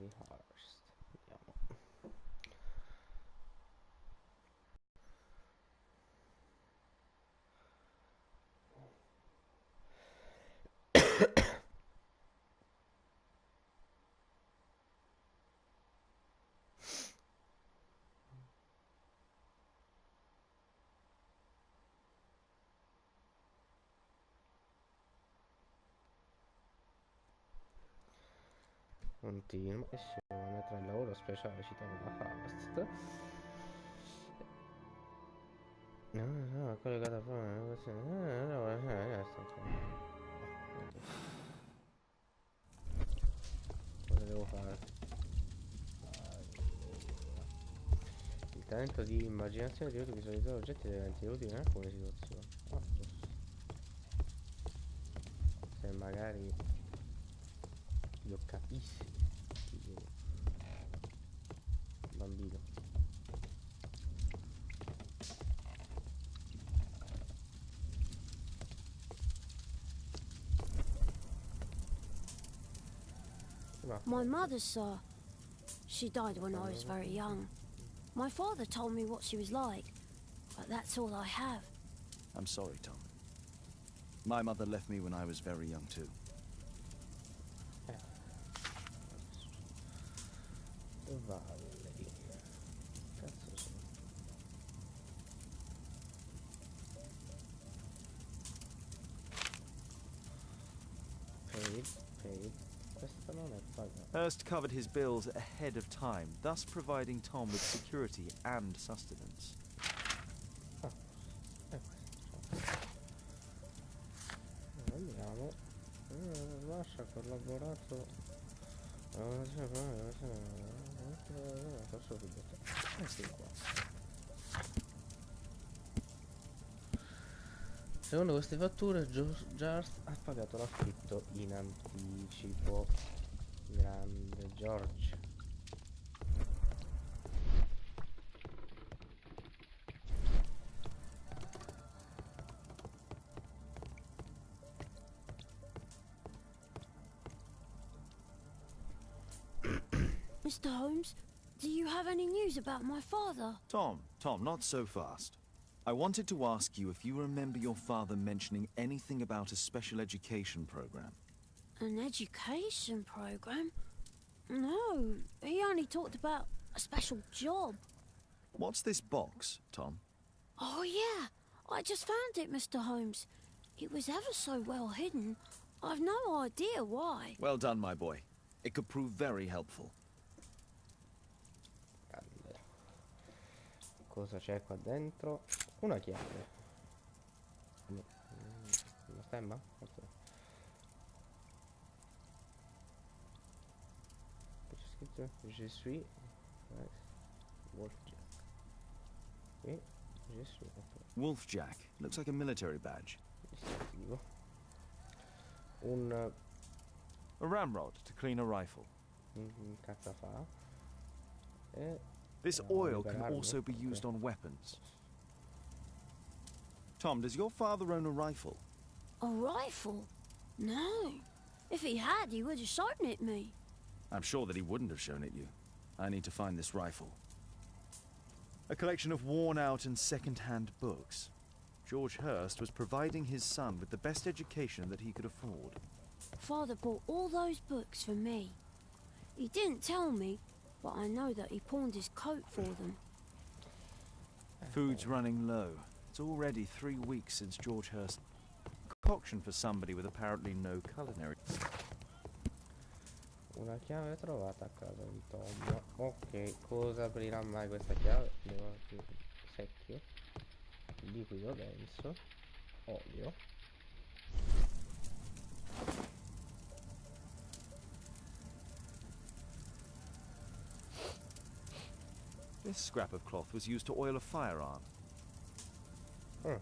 di Marsh. Vediamo. Continua missione tra il lavoro speciale citato da Faust. No, collegato a cosa devo fare? Il talento di immaginazione ti aiuta a visualizzare oggetti ed eventi utili in alcune situazioni. Se magari io capissi bambino. My mother, sir. She died when I was very young. My father told me what she was like, but that's all I have. I'm sorry, Tom. My mother left me when I was very young, too. Paid. Questo non è pagato. Hearst covered his bills ahead of time, thus providing Tom with security and sustenance. Andiamo. Marsh ha collaborato. Questi qua. Secondo queste fatture, George ha pagato l'affitto in anticipo. Grande George. Mr. Holmes, do you have any news about my father? Tom, not so fast. I wanted to ask you if you remember your father mentioning anything about a special education program. An education program? No, he only talked about a special job. What's this box, Tom? Oh, yeah. I just found it, Mr. Holmes. It was ever so well hidden. I've no idea why. Well done, my boy. It could prove very helpful. Grande. Cosa c'è qua dentro? Una chiave. Una stemma? Okay. C'è scritto Je suis Wolfjack. E Je suis. Okay. Wolfjack. Looks like a military badge. Distintivo. A ramrod to clean a rifle. Cazzo fa? E This oil can also be used on weapons. Tom, does your father own a rifle? A rifle? No. If he had, he would have shown it me. I'm sure that he wouldn't have shown it you. I need to find this rifle. A collection of worn-out and second-hand books. George Hearst was providing his son with the best education that he could afford. Father bought all those books for me. He didn't tell me, but I know that he pawned his coat for them. Food's running low. It's already 3 weeks since George Hearst. Concoction for somebody with apparently no culinary. Una chiave trovata a casa di Tom. Ok, cosa aprirà mai questa chiave? Devo aprire il secchio. Liquido denso. Olio. This scrap of cloth was used to oil a firearm. Mm.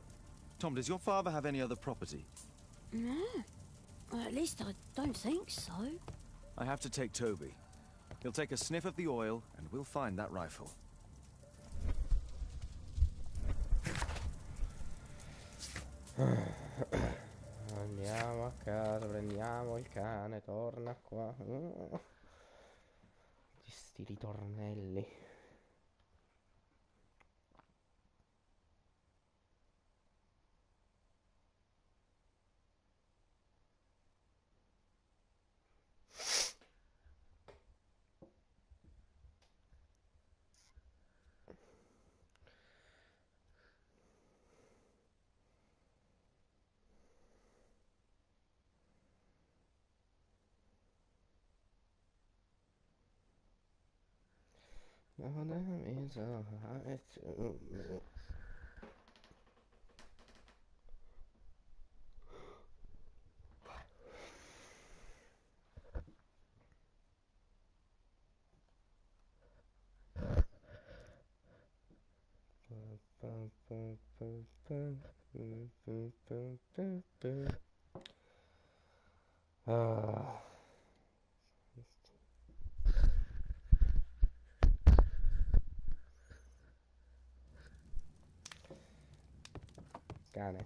Tom, does your father have any other property? No. Well, at least I don't think so. I have to take Toby. He'll take a sniff of the oil, and we'll find that rifle. Andiamo a casa, prendiamo il cane, torna qua. sti ritornelli. No, that means alright to me. Ah. Cane.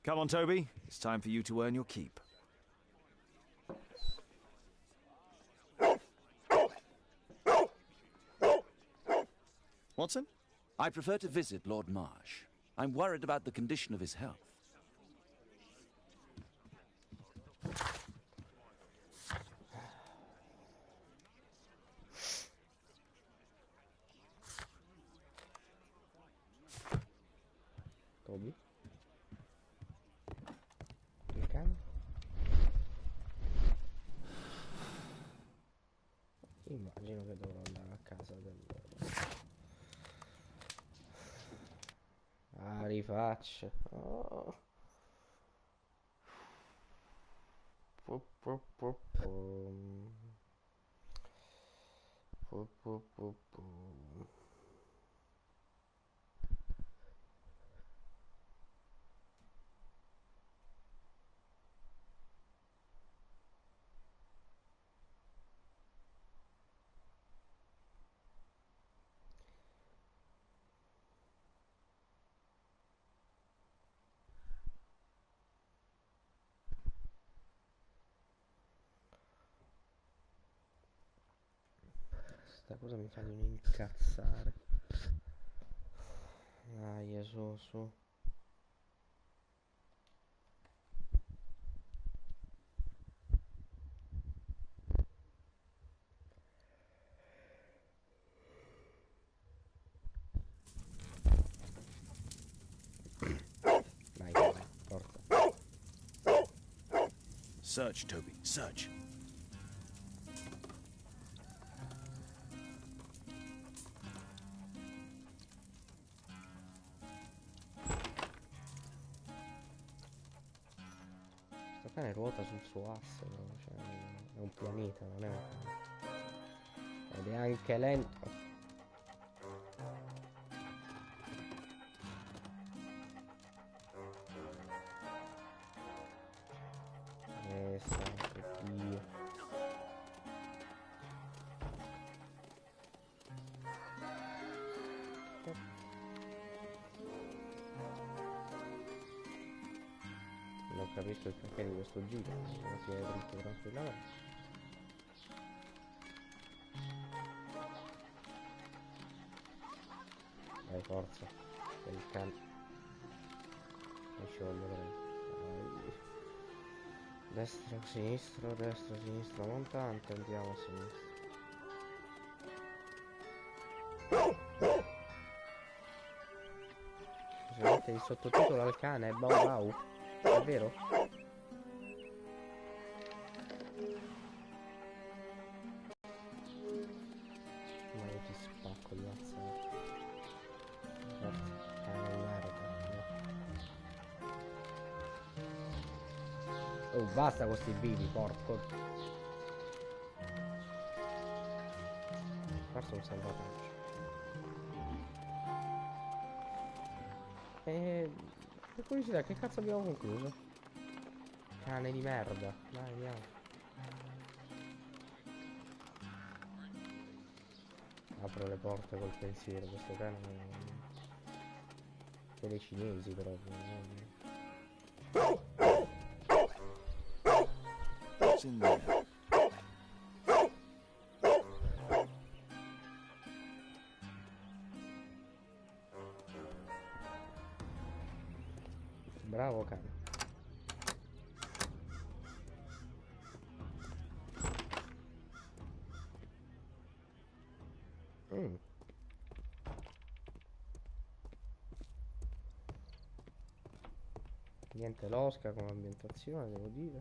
Come on, Toby. It's time for you to earn your keep. Watson? I prefer to visit Lord Marsh. I'm worried about the condition of his health. Toby? Il cane? Immagino che dovrò andare a casa del... Ah, rifaccio. Oh. Pu, pu, pu, pum. Pu, pu, pu, pum. Sta cosa mi fa di un incazzare. Dai, su. Dai, forza. Search, Toby, search. Sto cane ruota sul suo asse, no? Cioè, è un pianeta, non è un cane. Ed è anche lento. Santo Dio. Non capisco il perché di questo giro, non si è dritto tranquillamente. Dai, forza, per il cane. Non ci voglio vedere. Destra, sinistra, non tanto, andiamo a sinistra. Se mette il sottotitolo al cane, bau bau, è vero? Ma io ti spacco di WhatsApp. Forza, cane di merda. Oh, basta con sti vivi, porco. Forse un salvataggio. Per curiosità, che cazzo abbiamo concluso? Cane di merda. Dai, andiamo. Apro le porte col pensiero, questo cane che dei cinesi proprio. What's in there? Bravo cane. Niente losca come ambientazione, devo dire.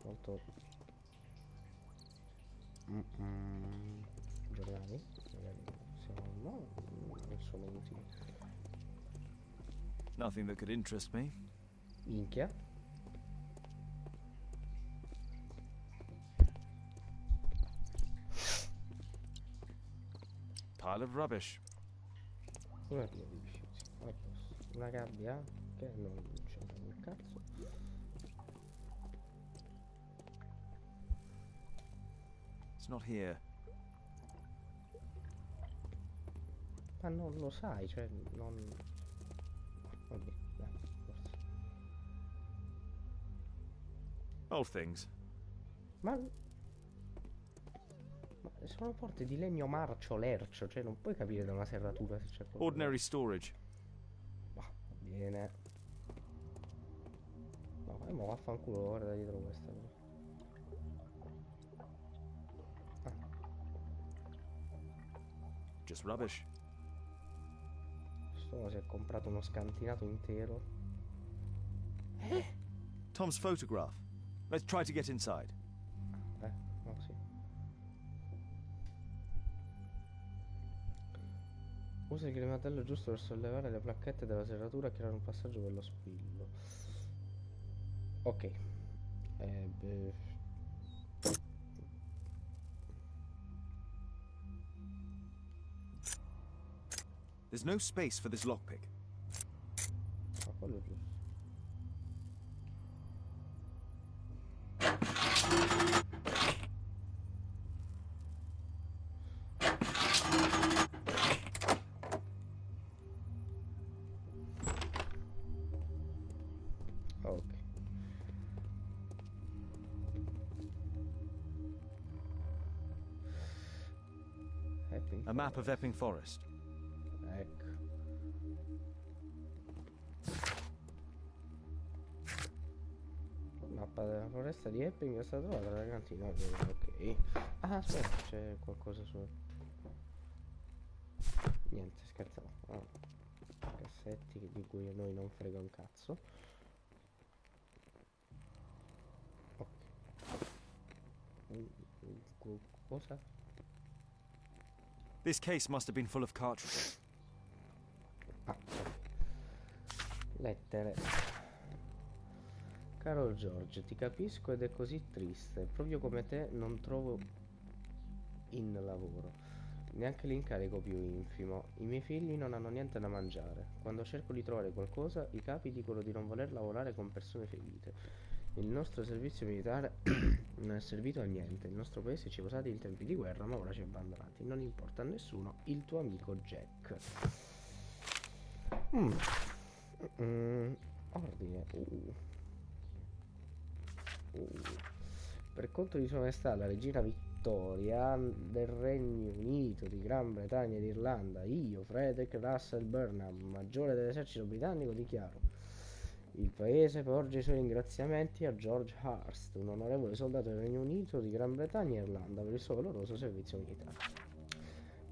Molto... Giornali, magari siamo... no, non sono utili. Nothing that could interest me. Minchia. Pile of rubbish. Una via di rifiuti. Una gabbia che non c'entra un cazzo. It's not here. Ma non lo sai, cioè non... Oddio, dai, forse. Old things. Ma sono porte di legno marcio lercio, cioè non puoi capire da una serratura se c'è qualcosa. Ordinary storage. Va bene. No, mo vaffanculo, guarda dietro questa. Just rubbish. Questo si è comprato uno scantinato intero. Tom's photograph. Let's try to get inside. No, sì. Usa il grimatello giusto per sollevare le placchette della serratura e creare un passaggio per lo spillo. Ok. There's no space for this lockpick. Ma quello è giusto. Ok. A map of Epping Forest. Ecco. Mappa della foresta di Epping è stata trovata nella cantina. Ok. Ah, aspetta, c'è qualcosa su. Niente, scherzavo. Cassetti di cui a noi non frega un cazzo. Ok. Cosa? This case must have been full of cartridges. Ah, lettere. Caro George, ti capisco ed è così triste. Proprio come te non trovo in lavoro. Neanche l'incarico più infimo. I miei figli non hanno niente da mangiare. Quando cerco di trovare qualcosa, i capi dicono di non voler lavorare con persone ferite. Il nostro servizio militare non è servito a niente. Il nostro paese ci ha usati in tempi di guerra, ma ora ci ha abbandonati. Non importa a nessuno, il tuo amico Jack. Ordine. Per conto di Sua Maestà la regina Vittoria del Regno Unito, di Gran Bretagna ed Irlanda, io, Frederick Russell Burnham, maggiore dell'esercito britannico, dichiaro: il paese porge i suoi ringraziamenti a George Hurst, un onorevole soldato del Regno Unito, di Gran Bretagna e Irlanda, per il suo valoroso servizio militare.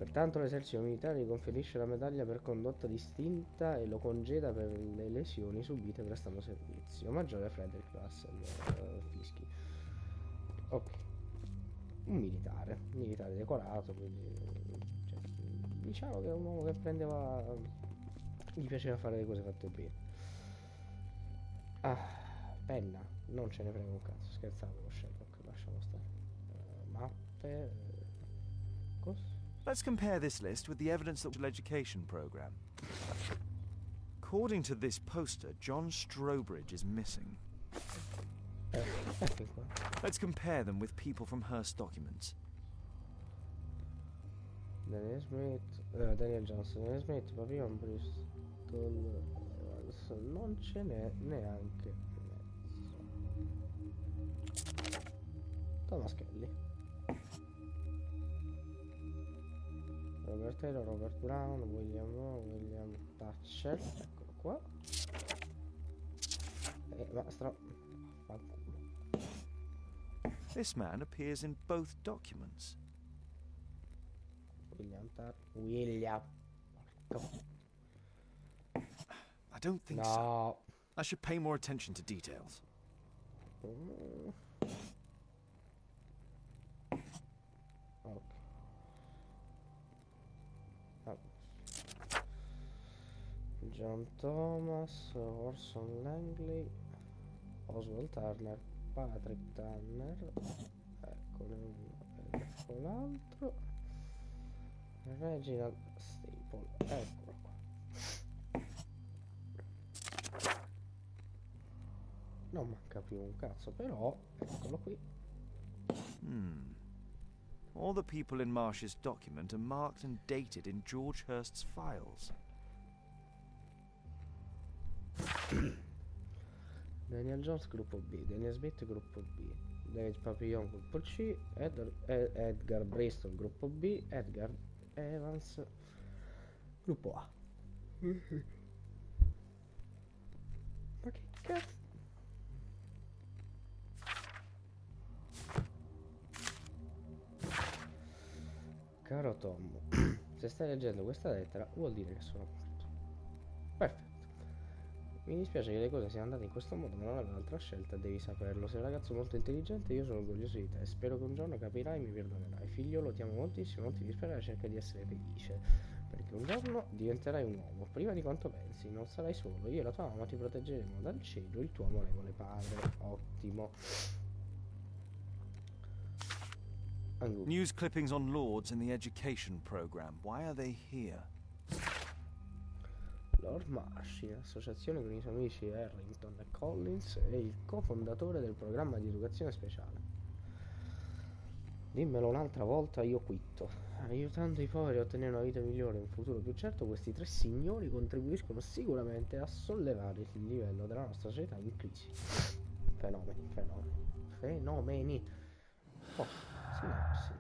Pertanto l'esercito militare gli conferisce la medaglia per condotta distinta e lo congeda per le lesioni subite prestando servizio. Maggiore Frederick Russell Fischi. Ok. Un militare decorato, quindi cioè, diciamo che è un uomo che prendeva, gli piaceva fare le cose fatte bene. Penna, non ce ne frega un cazzo, scherzavo con Sherlock, lasciamo stare. Mappe, cosa? Let's compare this list with the evidence that education program. According to this poster, John Strobridge is missing. Let's compare them with people from Hearst documents. Daniel Smith, Daniel Johnson, Daniel Smith, Papillon, Bristol, non ce n'è neanche mezzo. Thomas Kelly, Robert Taylor, Robert Brown, William Thatcher, eccolo qua. ma This man appears in both documents. William. I don't think so. I should pay more attention to details. John Thomas, Orson Langley, Oswald Turner, Patrick Tanner, eccone uno, ecco l'altro, Reginald Staple, eccolo qua. Non manca più un cazzo, però eccolo qui. All the people in Marsh's document are marked and dated in George Hurst's files. Daniel Jones gruppo B, Daniel Smith gruppo B, David Papillon gruppo C, Edgar Bristol gruppo B, Edgar Evans gruppo A. Ma che cazzo? Caro Tom, se stai leggendo questa lettera vuol dire che sono morto. Perfetto. Mi dispiace che le cose siano andate in questo modo, ma non avevo altra scelta, devi saperlo. Sei un ragazzo molto intelligente e io sono orgoglioso di te. Spero che un giorno capirai e mi perdonerai. Figliolo, ti amo moltissimo, non ti disperare, cerca di essere felice. Perché un giorno diventerai un uomo, prima di quanto pensi. Non sarai solo, io e la tua mamma ti proteggeremo dal cielo, il tuo amorevole padre. Ottimo. News clippings on Lords in the education program. Why are they here? Lord Marsh, in associazione con i suoi amici Harrington e Collins, è il cofondatore del programma di educazione speciale. Dimmelo un'altra volta, io quitto. Aiutando i poveri a ottenere una vita migliore e un futuro più certo, questi tre signori contribuiscono sicuramente a sollevare il livello della nostra società in crisi. Fenomeni. Oh, sinapsi.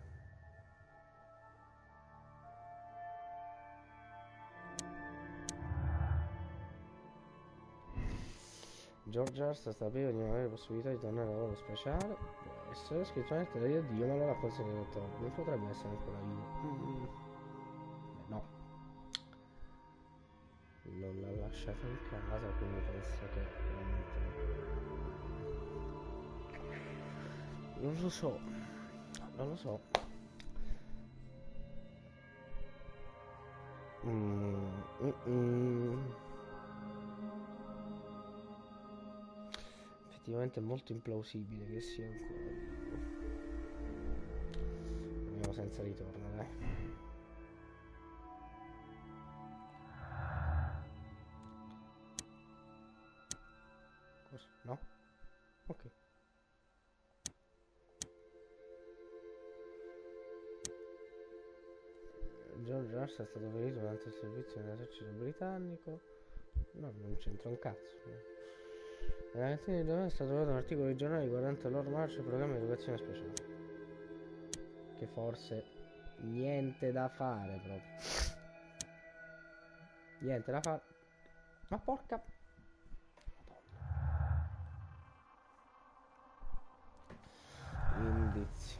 George Hurst sapeva di non avere possibilità di tornare al lavoro speciale. Può essere scritto nella lettera di addio, ma allora forse non potrebbe essere ancora vivo. No. Non l'ha lasciata in casa, quindi penso che non lo so. Effettivamente è molto implausibile che sia ancora vivo. Andiamo senza ritorno, dai. Cosa? No? Ok. George Rush è stato ferito durante il servizio nell'esercito britannico. No, non c'entra un cazzo. Nella mattina di domani è stato trovato un articolo di giornale riguardante Lord Marsh e il programma di educazione speciale. Che forse niente da fare proprio. Niente da fare. Ma porca. Indizi.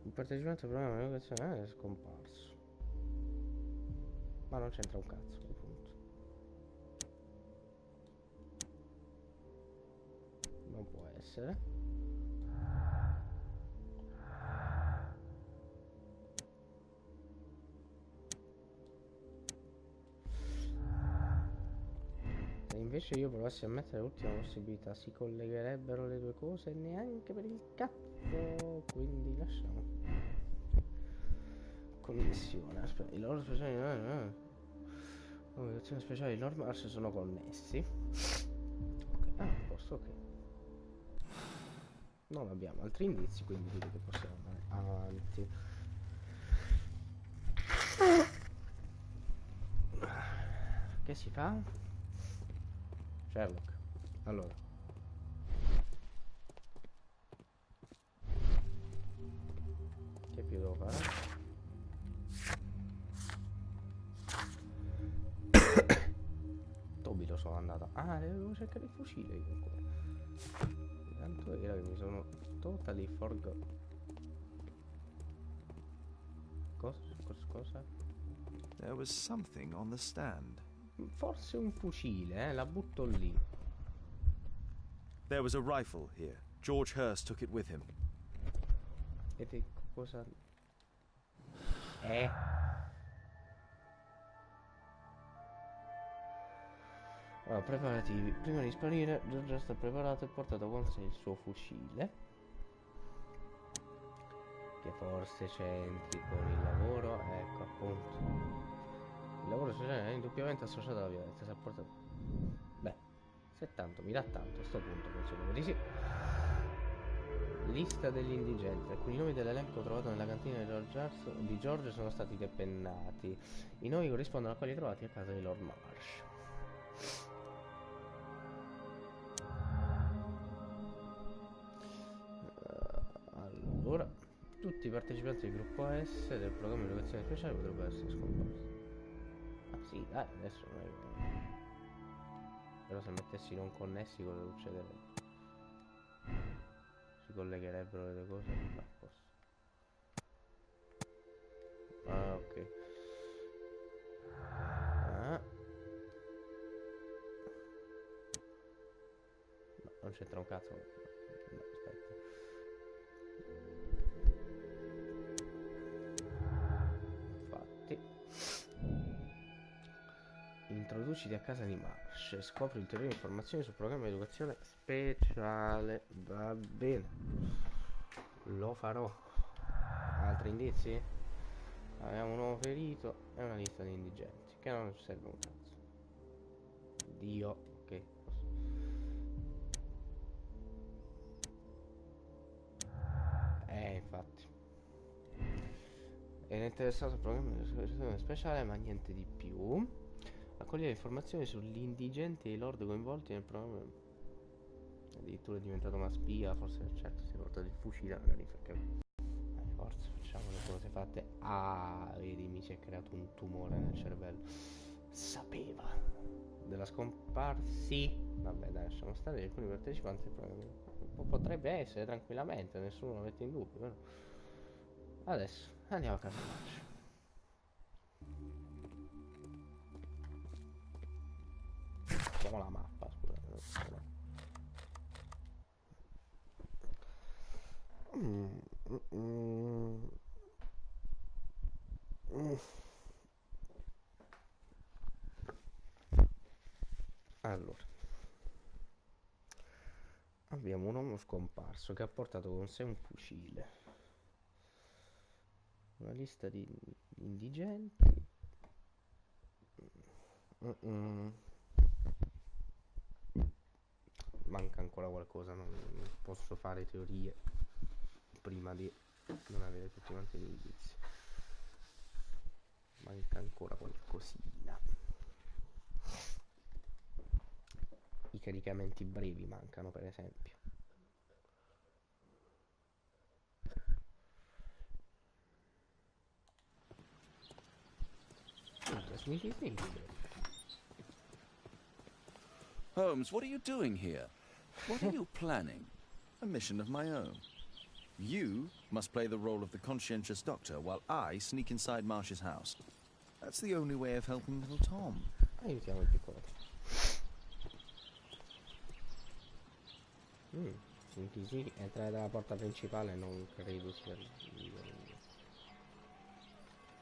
Il partecipante al programma di educazione è scomparso. Ma non c'entra un cazzo, appunto. Non può essere. Se invece io provassi a mettere l'ultima possibilità, si collegherebbero le due cose neanche per il cazzo. Quindi lasciamo. Connessione. Aspetta, i loro speciali. Educazione speciale e Lord Marsh sono connessi. Ok, a posto, ok. Non abbiamo altri indizi, quindi direi che possiamo andare avanti. Che si fa? Sherlock. Allora. Che più devo fare? subito sono andato. Ah, devo cercare il fucile io ancora. Tanto era che mi sono totally forgot. Cosa? There was something on the stand. Forse un fucile, la butto lì. There was a rifle here. George Hurst took it with him. E te cosa... Allora, preparativi. Prima di sparire, George sta preparato e portato con sé il suo fucile. Che forse c'entri con il lavoro. Ecco, appunto. Il lavoro sociale è indubbiamente associato alla violenza. Si è portato... Beh, se tanto mi dà tanto a sto punto, penso proprio di sì. Lista degli indigenti. Alcuni nomi dell'elenco trovato nella cantina di George sono stati depennati. I nomi corrispondono a quelli trovati a casa di Lord Marsh. Allora, tutti i partecipanti del gruppo S del programma di educazione speciale potrebbero essere scomparsi. Ah sì, dai, adesso non è che... Però se mettessi non connessi cosa succederebbe? Si collegherebbero le due cose? No, posso. Ah, ok. Ah. No, non c'entra un cazzo. No, aspetta. Infatti. Introduciti a casa di Marsh e scopri ulteriori informazioni sul programma di educazione speciale. Va bene. Lo farò. Altri indizi? Abbiamo un nuovo ferito e una lista di indigenti. Che non serve un cazzo. Dio. Ok. Infatti. Era interessato al programma di educazione speciale, ma niente di più. Accogliere informazioni sugli indigenti e i lord coinvolti nel programma. Addirittura è diventato una spia. Forse certo si è portato il fucile magari perché forza facciamo le cose fatte. Ah, vedi, mi si è creato un tumore nel cervello. Sapeva della scomparsi. Vabbè, dai, lasciamo stare. Alcuni partecipanti del programma potrebbe essere tranquillamente, nessuno lo mette in dubbio, però. Adesso andiamo a casa Marsh. Facciamo la mappa, scusate. Allora, abbiamo un uomo scomparso che ha portato con sé un fucile, una lista di indigenti. Manca ancora qualcosa, non posso fare teorie prima di non avere tutti quanti gli indizi. Manca ancora qualcosina. I caricamenti brevi mancano, per esempio. Holmes, what are you doing here? What are you planning? A mission of my own. You must play the role of the conscientious doctor while I sneak inside Marsh's house. That's the only way of helping little Tom. Aiutiamo il piccolo. Sì, entrare dalla porta principale non credo sia il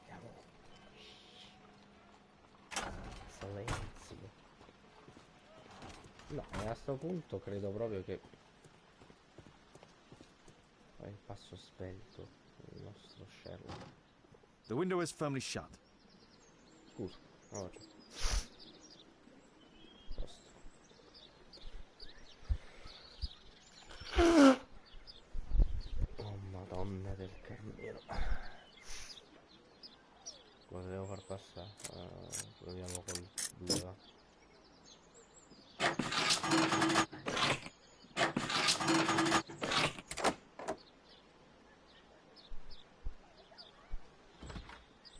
andiamo. Silenzio. No, a sto punto credo proprio che il passo svelto il nostro Sherlock. The window is firmly shut. Scusa, no, posto. Oh madonna del Carmelo. Cosa devo far passare? Proviamo con 2, va.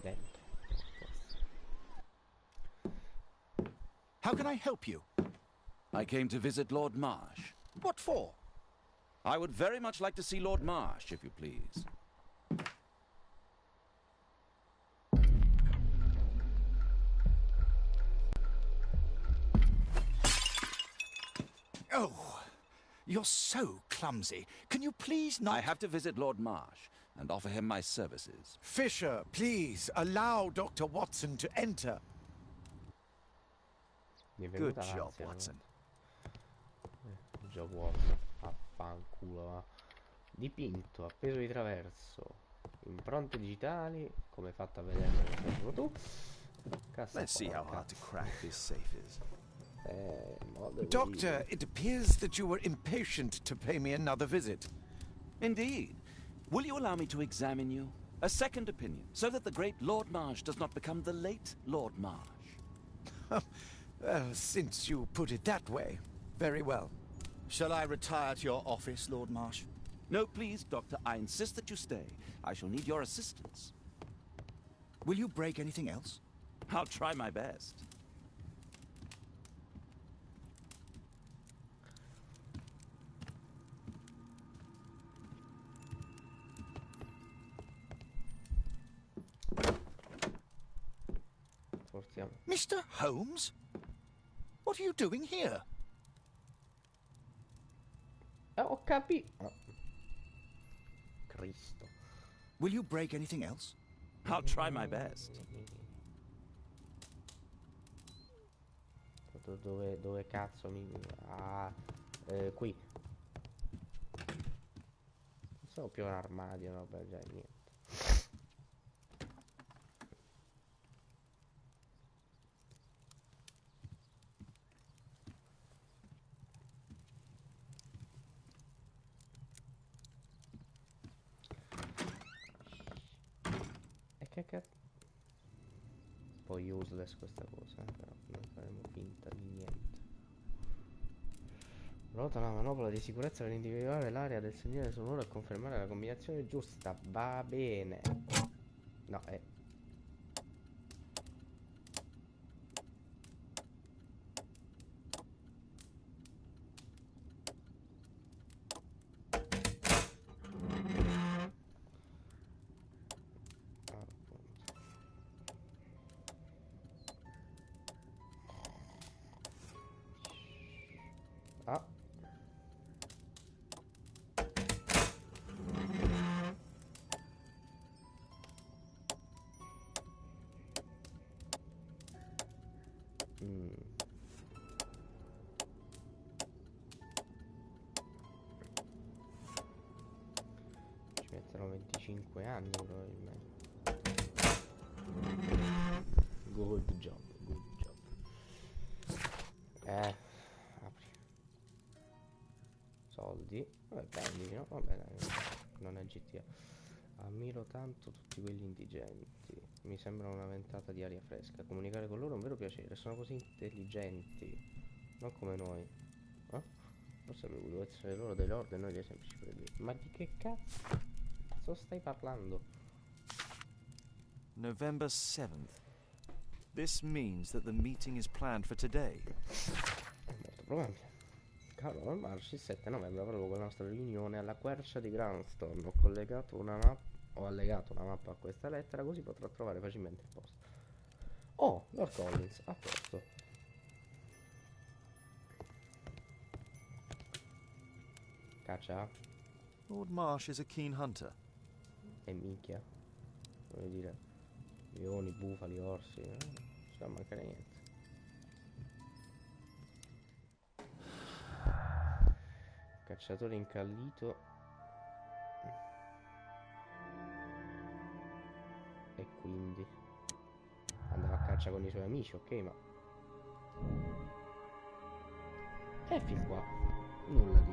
Dentro. How can I help you? I came to visit Lord Marsh. What for? I would very much like to see Lord Marsh, if you please. Oh, you're so clumsy. Can you please not... I have to visit Lord Marsh and offer him my services. Fisher, please, allow Dr. Watson to enter. Mi è Good venuta job, l'ansia, Watson. Job Watson, affanculo, va. Dipinto, appeso di traverso, impronte digitali, come hai fatto a vedere solo tu. Let's see how hard to crack this safe is. Doctor, it appears that you were impatient to pay me another visit. Indeed. Will you allow me to examine you? A second opinion, so that the great Lord Marsh does not become the late Lord Marsh. Well, since you put it that way, very well. Shall I retire to your office, Lord Marsh? No, please, Doctor. I insist that you stay. I shall need your assistance. Will you break anything else? I'll try my best. Forziamo. Mr. Holmes? What are you doing here? Ho capito. Oh. Cristo. Will you break anything else? I'll try my best. Dove cazzo mi... Ah, qui. Non sono più un armadio, no? Beh, già niente. E che cazzo? Un po' useless questa cosa, però non faremo finta di niente. Ruota la manopola di sicurezza per individuare l'area del segnale sonoro e confermare la combinazione giusta. Va bene. No, Ah. Ci metterò 25 anni probabilmente. Good job, good job. Apri. Soldi. Vabbè, prendi, no? Vabbè, dai, non è GTA. Ammiro tanto tutti quegli indigenti. Mi sembra una ventata di aria fresca. Comunicare con loro è un vero piacere. Sono così intelligenti. Non come noi. Forse avrebbe dovuto essere loro dei lord e noi dei semplici plebei. Ma di che cazzo stai parlando? November 7th. This means that the meeting is planned for today. Molto probabile. Caro Marsh, il 7 novembre avrò luogo la nostra riunione alla quercia di Grandstone. Ho allegato una mappa a questa lettera, così potrò trovare facilmente il posto. Oh, Lord Collins, a posto. Caccia. Lord Marsh is a keen hunter. E minchia. Voglio dire, leoni, bufali, orsi, non ci va a mancare niente. Cacciatore incallito. E quindi andava a caccia con i suoi amici, ok, ma e fin qua nulla di...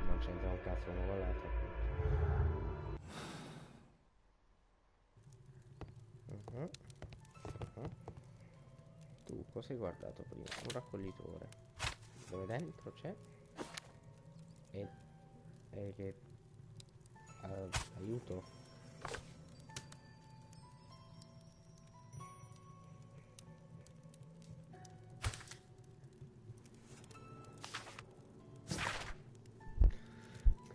Non c'entra un cazzo uno con l'altro. Tu cosa hai guardato prima? Un raccoglitore. Dove dentro c'è? E che... aiuto.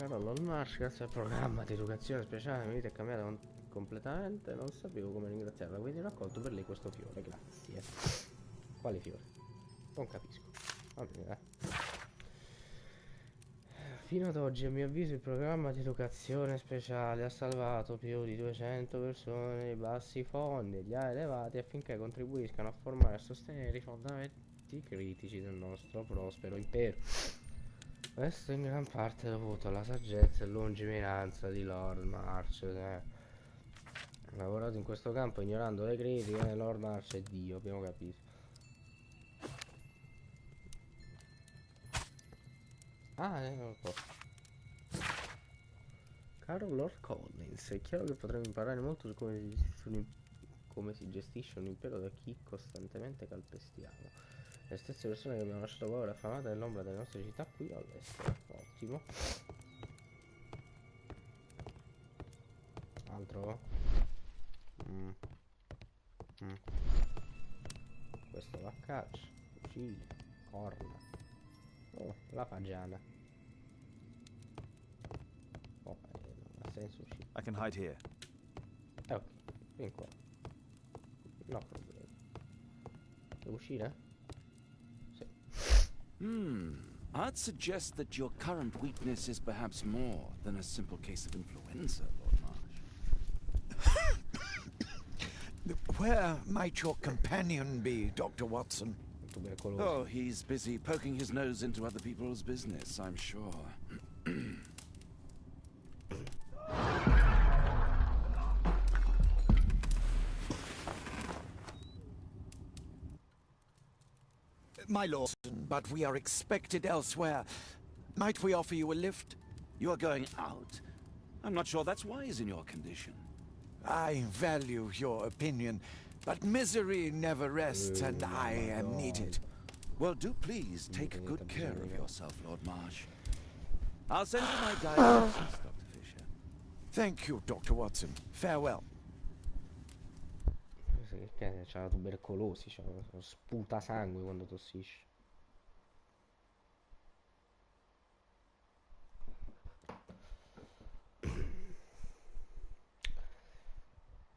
Caro Lord Marsh, grazie al programma di educazione speciale mia vita è cambiata completamente. Non sapevo come ringraziarla, quindi ho raccolto per lei questo fiore, grazie. Quale fiore? Non capisco. Vabbè, fino ad oggi, a mio avviso, il programma di educazione speciale ha salvato più di 200 persone dai bassi fondi e li ha elevati affinché contribuiscano a formare e sostenere i fondamenti critici del nostro prospero impero. Questo in gran parte è dovuto alla saggezza e lungimiranza di Lord March. Ha lavorato in questo campo ignorando le critiche. Lord March è Dio, abbiamo capito. Non lo posso. Caro Lord Collins, è chiaro che potremmo imparare molto su come si gestisce un impero da chi costantemente calpestiamo. Le stesse persone che abbiamo lasciato povere e affamate nell'ombra delle nostre città qui o all'estero. Ottimo. Altro? Questo va a caccia. Fucili. Corna. Oh, la fagiana. Oh, non ha senso uscire. I can hide here. Ok, vieni qua. No problemi. Devo uscire? Sì. I'd suggest that your current weakness is perhaps more than a simple case of influenza, Lord Marsh. Where might your companion be, Dr. Watson? Oh, he's busy poking his nose into other people's business, I'm sure. My lord, but we are expected elsewhere. Might we offer you a lift? You are going out? I'm not sure that's wise in your condition. I value your opinion, but misery never rests, and I am needed. Well, do please take good care of yourself, Lord Marsh. I'll send you my directions, Dr. Fisher. Thank you, Dr. Watson. Farewell. Che c'ha la tubercolosi, sputa sangue quando tossisce.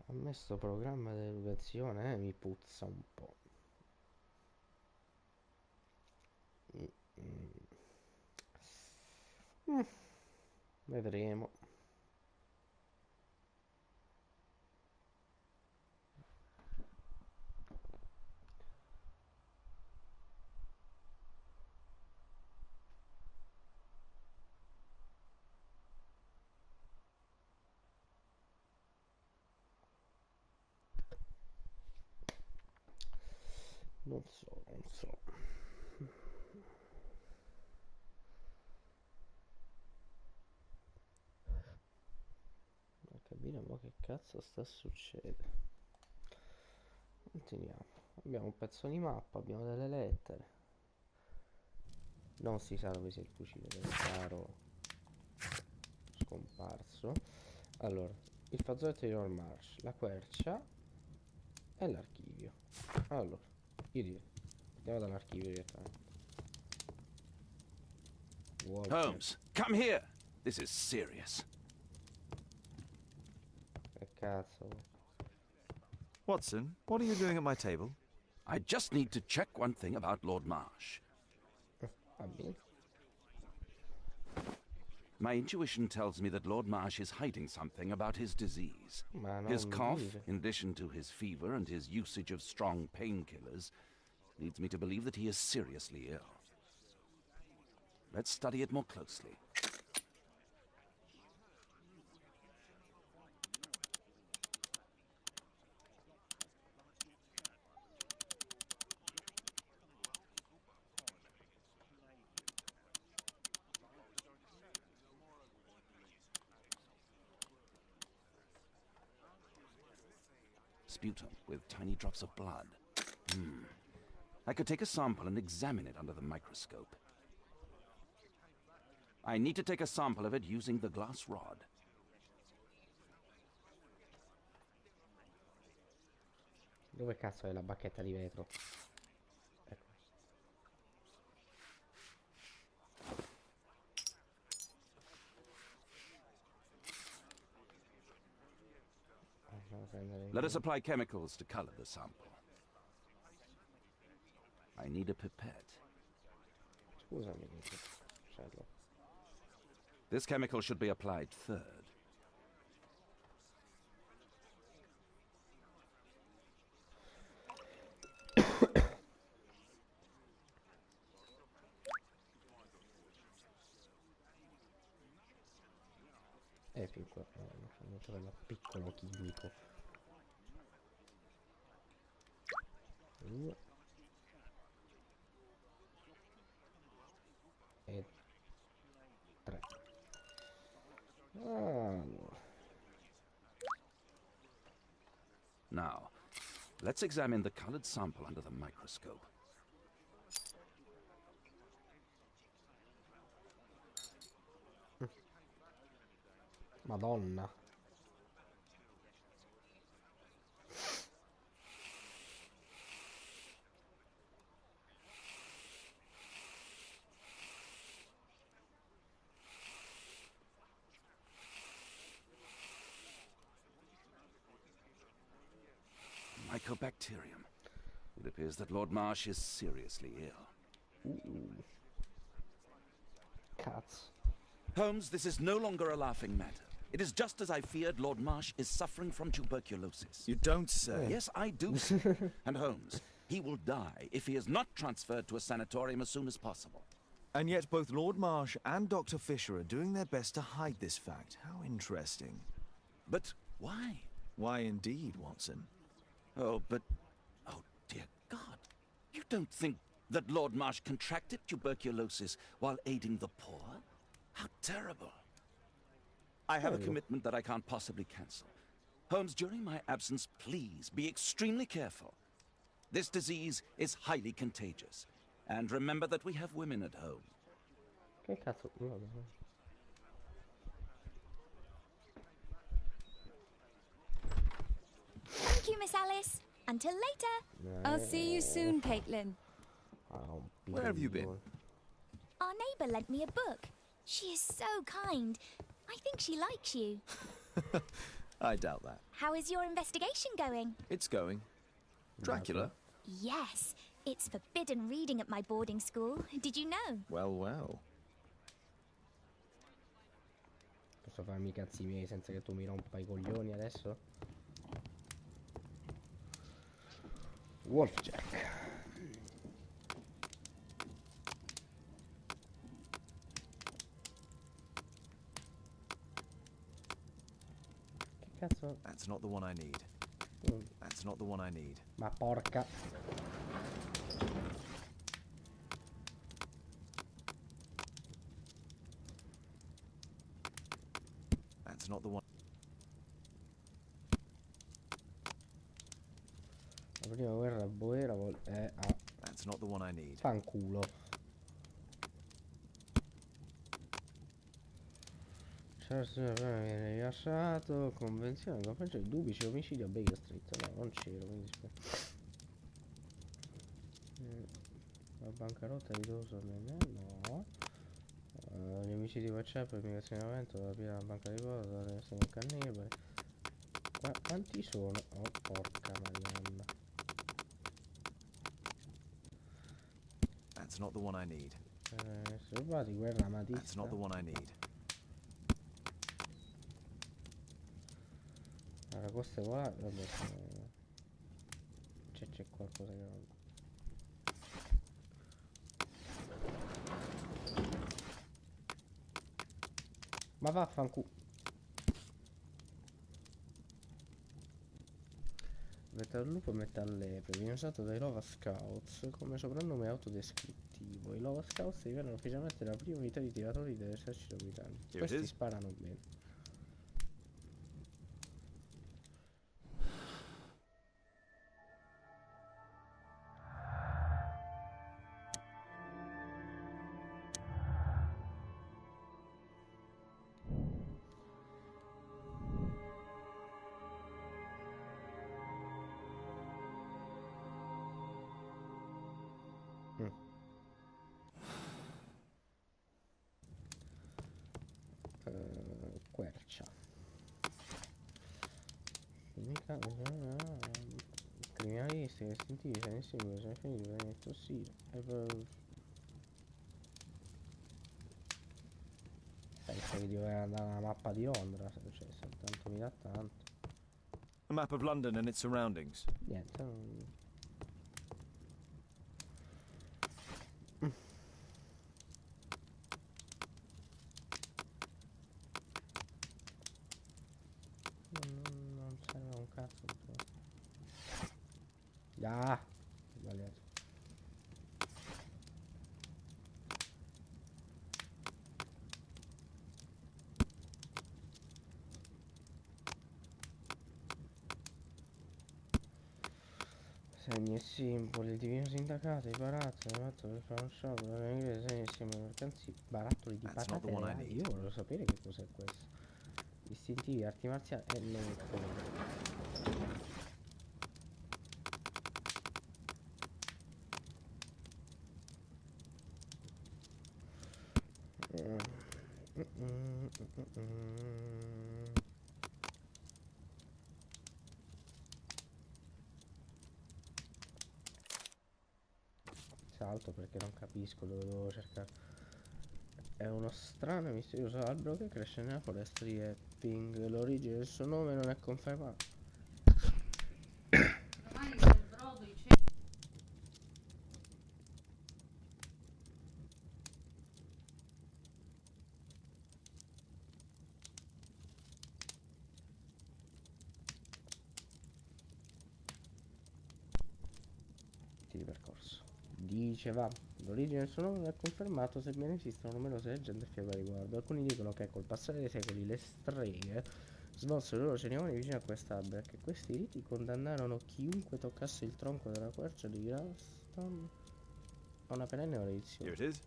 A me sto programma di educazione mi puzza un po'. Vedremo. Non so. Non capire ma che cazzo sta succedendo. Continuiamo. Abbiamo un pezzo di mappa, abbiamo delle lettere. Non si sa dove sia il fucile del caro scomparso. Allora, il fazzoletto di Lord Marsh, la quercia e l'archivio. Allora, io direi andiamo dall'archivio direttamente. Holmes, come here. This is serious. Che cazzo? Watson, what are you doing at my table? I just need to check one thing about Lord Marsh. Va bene. My intuition tells me that Lord Marsh is hiding something about his disease. His cough, in addition to his fever and his usage of strong painkillers, leads me to believe that he is seriously ill. Let's study it more closely. Sputum with tiny drops of blood. I could take a sample and examine it under the microscope. I need to take a sample of it using the glass rod. Dove cazzo è la bacchetta di vetro? Ecco. Let us apply chemicals to color the sample. I need a pipette. Scusami, Sherlock. This chemical should be applied third. Piccolo, piccolo chimico. 2 e 3. Now, let's examine the colored sample under the microscope. Madonna. Mycobacterium. It appears that Lord Marsh is seriously ill. Ooh. Cats. Holmes, this is no longer a laughing matter. It is just as I feared. Lord Marsh is suffering from tuberculosis. You don't say. Yes, I do. And Holmes, he will die if he is not transferred to a sanatorium as soon as possible. And yet both Lord Marsh and Dr. Fisher are doing their best to hide this fact. How interesting. But why? Why indeed, Watson? Oh, but... Oh, dear God. You don't think that Lord Marsh contracted tuberculosis while aiding the poor? How terrible. I have a commitment that I can't possibly cancel. Holmes, during my absence, please be extremely careful. This disease is highly contagious. And remember that we have women at home. Che cazzo? Thank you, Miss Alice. Until later. I'll see you soon, Caitlin. Where have you been? Our neighbour lent me a book. She is so kind. I think she likes you. I doubt that. How is your investigation going? It's going. Dracula? Yes. It's forbidden reading at my boarding school. Did you know? Well, well. Posso farmi i cazzi miei senza che tu mi rompa i coglioni adesso? Wolfjack. Che cazzo? That's not the one I need. That's not the one I need. Ma porca. That's not the one. La prima guerra boera è a That's not the one I need. fanculo. Viene rilasciato. Convenzione con faccia di duplice omicidio a Baker Street. No, non c'ero, mi dispiace. La bancarotta ridosa no. Gli omicidi WhatsApp, immigrazione in aumento, la prima banca di posta, restiamo cannibali. Quanti sono? Oh porca madonna. That's not the one I need. Rubati guerra amatista. That's not the one I need. Allora questo qua, vabbè, c'è qualcosa che non... Ma vaffanculo. Metallupo e metallepre viene usato dai Lova Scouts come soprannome autodescrittivo. I Lova Scouts divennero ufficialmente la prima unità di tiratori dell'esercito britannico. Questi sparano bene. criminalistiche, istintivi, sensivi, sono finiti, tossine. Penso che doveva andare alla mappa di Londra, cioè soltanto mi dà tanto. A map of London and its surroundings. Niente, non... non serve un cazzo. Ah, sbagliato. Segni e simboli, il divino sindacato, i barattoli, il matto per fare uno sciopero, in inglese segni e simboli, mercanzi, barattoli di patate reali. Io volevo sapere che cos'è questo. Istintivi, arti marziali e non quello. Salto perché non capisco dove devo cercare. È uno strano e misterioso albero che cresce nella foresta di Epping. L'origine del suo nome non è confermata. Di percorso. Diceva, l'origine del suo nome non è confermato, sebbene esistano numerose leggende e fiabe a riguardo. Alcuni dicono che col passare dei secoli le streghe svolsero i loro cerimonie vicino a quest'albero e che questi riti condannarono chiunque toccasse il tronco della quercia di Grafton a una perenne maledizione. Here it is.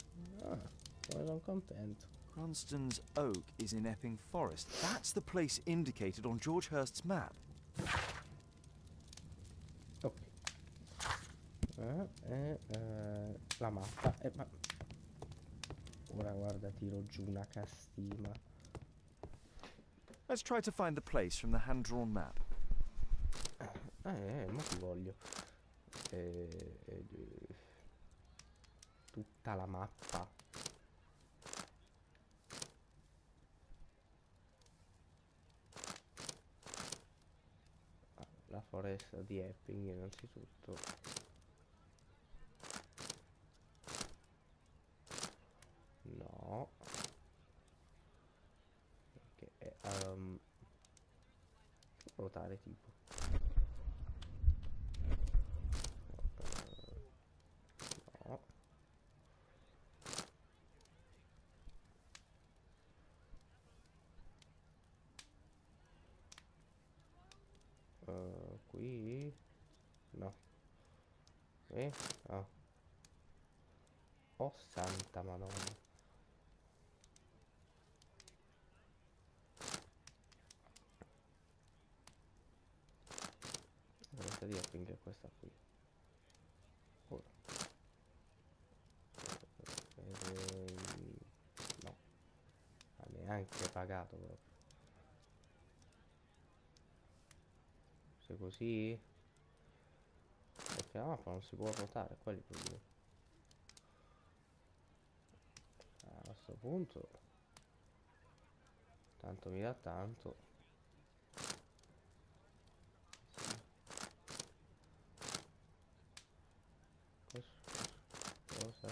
Ah, come sono contento. Cranston's Oak is in Epping Forest. That's the place indicated on George Hurst's map. Ok. La mappa. Ma... Ora guarda, tiro giù una castima. Let's try to find the place from the hand-drawn map. Ma ti voglio. Tutta la mappa. La foresta di Epping innanzitutto. No. Che è ruotare tipo. No. Qui? No. Ah. Oh santa madonna. Questa di Epping è questa qui. Ora. No. Ha neanche pagato proprio. Se così. Perché la mappa non si può ruotare, quello è il problema. A questo punto tanto mi dà tanto. Cosa?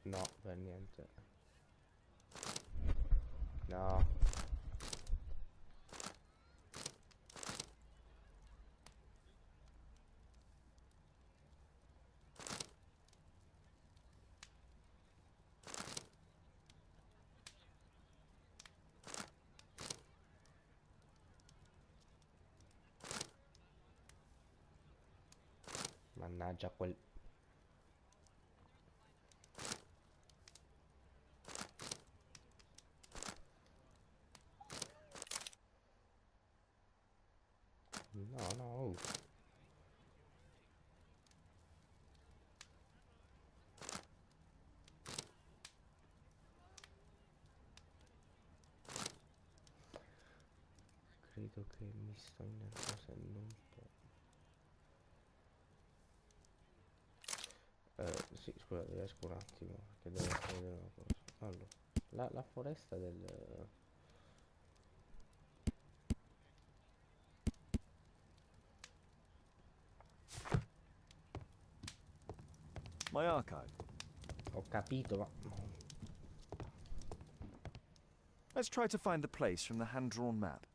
No, per niente. No. Mannaggia quel... No, no. credo che mi sto innervosendo un po'. Sì, scusate, esco un attimo perché devo vedere una cosa. Allora, la foresta del... My archive. Ho capito, ma... Let's try to find the place from the hand-drawn map.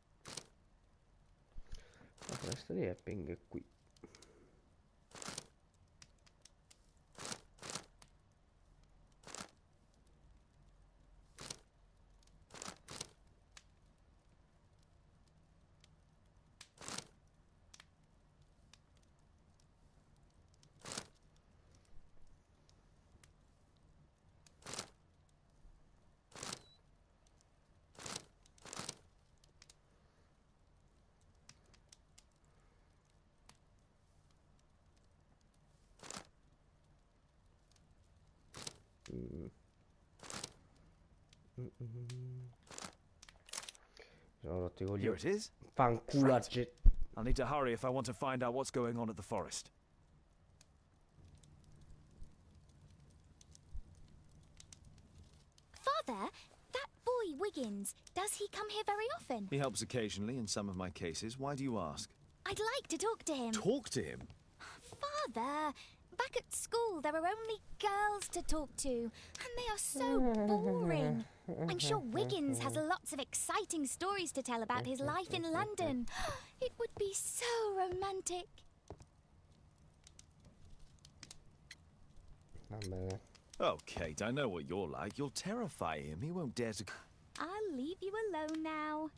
La foresta di Epping è qui. Sono rotti i Here it coglioni. is. Fanculo a I'll need to hurry if I want to find out what's going on at the forest. Father, that boy Wiggins, does he come here very often? He helps occasionally in some of my cases. Why do you ask? I'd like to talk to him. Talk to him? Father, back at school there are only girls to talk to, and they are so boring. I'm sure Wiggins has lots of exciting stories to tell about his life in London. It would be so romantic. Oh, Kate, I know what you're like. You'll terrify him. He won't dare to... I'll leave you alone now.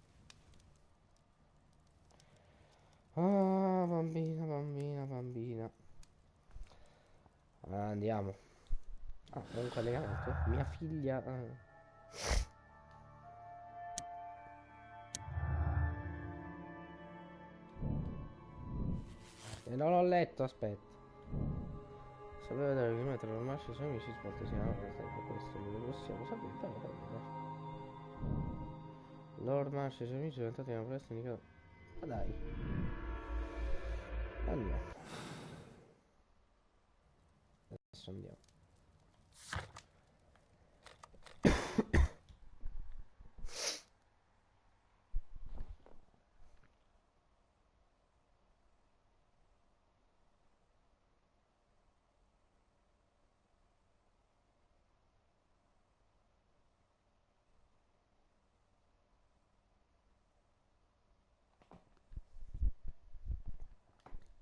Ah, bambina, bambina, bambina. Andiamo. Ah, è un collegamento. Mia figlia. E non l'ho letto, aspetta. Sapevo che mettere il Marsh e i suoi amici sport sia questo lo possiamo sapere. Lord Marsh e i suoi amici sono entrati nella foresta indicata. Ma dai. Andiamo. Adesso andiamo.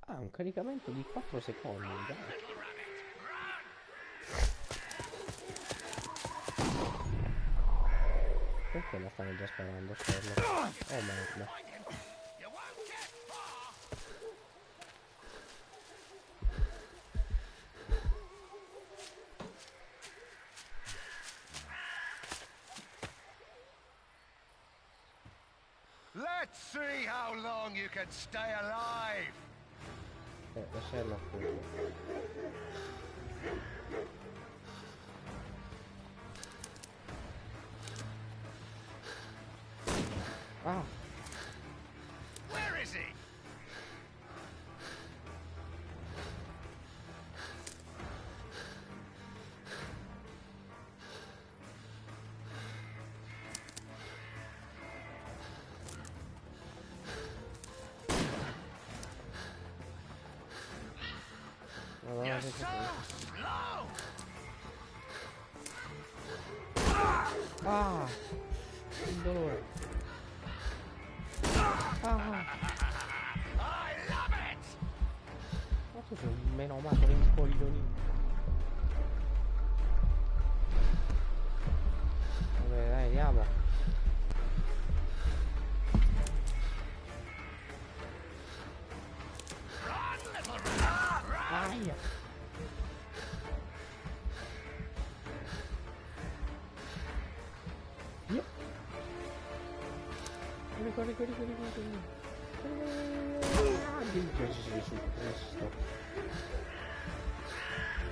Ah, un caricamento di 4 secondi, dai. Perché la stanno già sparando, Sherlock? Oh merda. Let's see how long you can stay alive. Da Sherlock Holmes. Ah. Where is he? You're so slow. Ah. Il dolore. Ah. I love it. Ma tu sei un menomato di coglioni. Vabbè, dai, andiamo. Run, little rat. Run. Aia. Corri. Ah, addirittura ci sei su questo.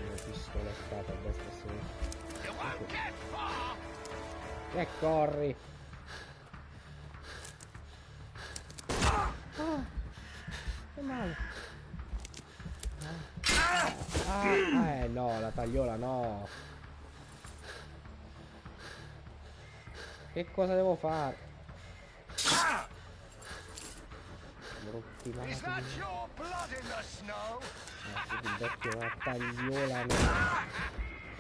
Una pistola stata a destra e sinistra. You won't get far. E corri. Che male. No, la tagliola no. Che cosa devo fare? Is that your blood in the snow? Il vecchio una tagliola no.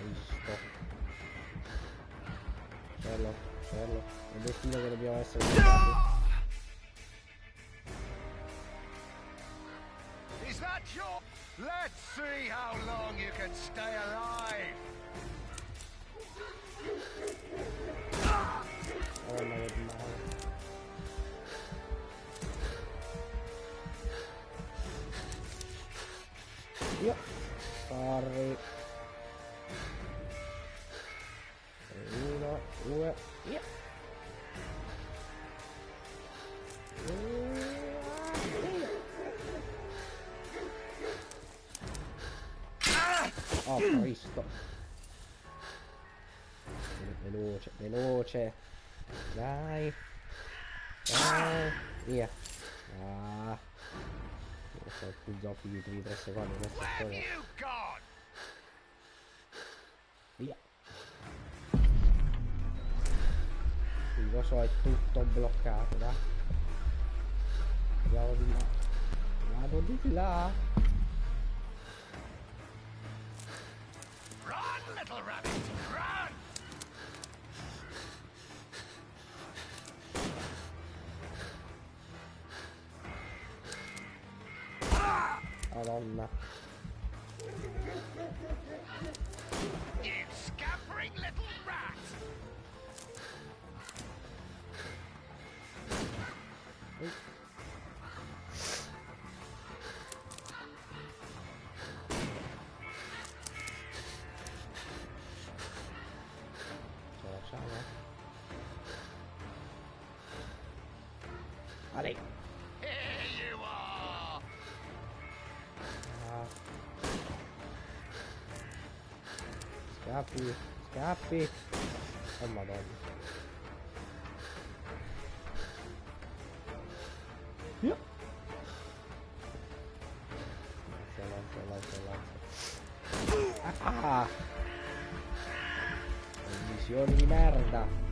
Visto. Sherlock, è destino che dobbiamo essere no! Is that your... Let's see how long you can stay alive! Oh, ma che male. Io corri. 1, 2, via. Oh, Cristo. Veloce, veloce. Dai. Dai. Via. Ah. Non so, più zoppi di 3 secondi. Questa storia. Via. Il coso è tutto bloccato, dai. Andiamo di là. Vado di là. Run, little rabbit, run! Madonna. You scampering little rat! Ce la facciamo? Ale. Here you are! Ah. Scappi, scappi. Oh madonna. Io. Ah. Visioni di merda.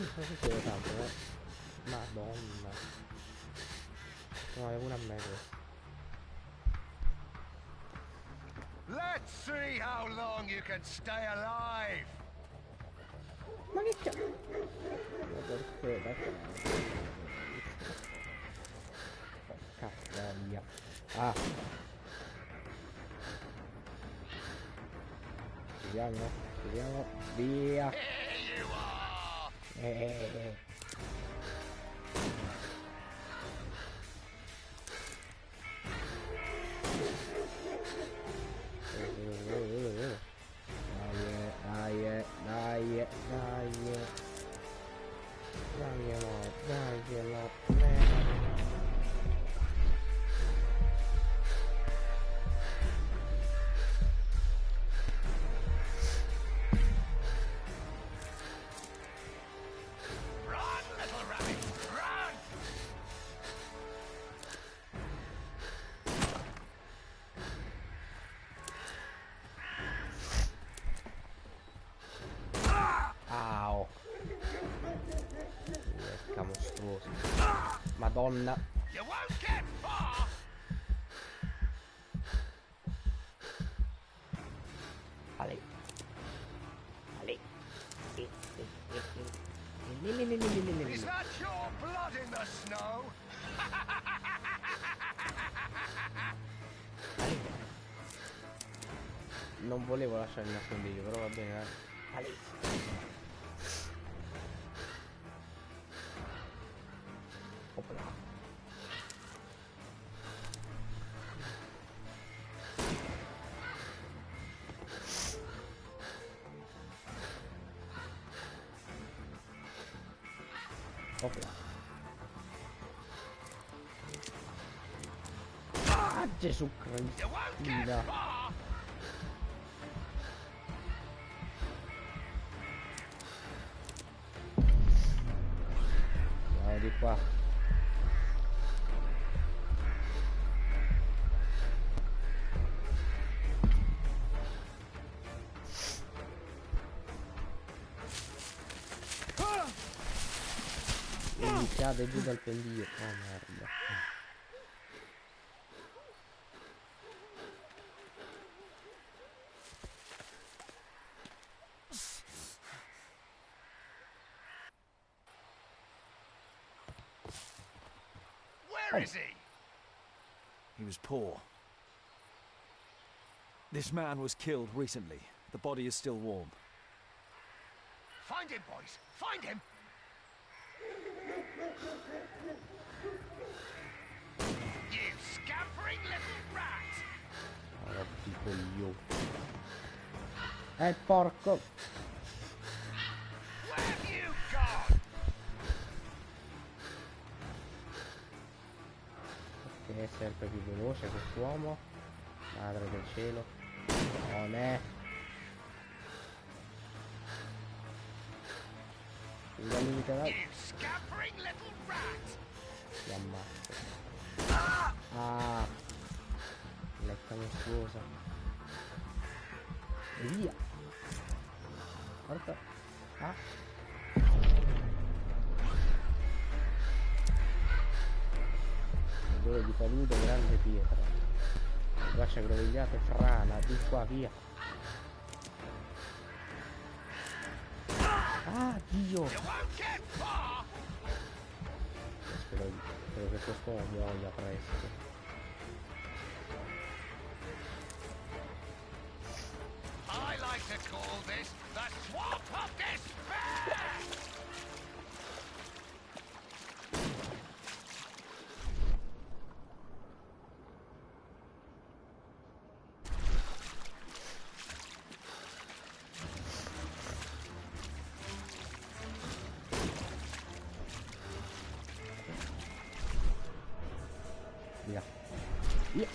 Non succede tanto, Madonna. No, è una a me questo. Let's see how long you can stay alive! Ma che c'è? Ma perché? Porca via. Ah. Chiudiamo, chiudiamo, via. Mostruoso. Madonna. You won't get far! Ale. Ale. Is that your blood in the snow? Non volevo lasciare il nascondiglio, però va bene, Ale. Opla. Opla. Ah, Gesù Cristo. Andiamo di qua. Cade giù dal pendio. Oh merda. Where is he? He was poor. This man was killed recently. The body is still warm. Find him, boys. Find him. You scampering little rat! Oh, tipo io. Porco! Where have you gone? Ok, è sempre più veloce quest'uomo. Madre del cielo. Non è. Il limite là. You scampering little rat! Ti ammazzo. Ah, letta mostruosa. E via. Porca. Ah. Odore di palude, grande pietra. Guaccia grovigliate, frana, di qua, via. Ah, Dio! Spero che quest'uomo muoia presto. I like to call this the swamp of despair! Via. Via.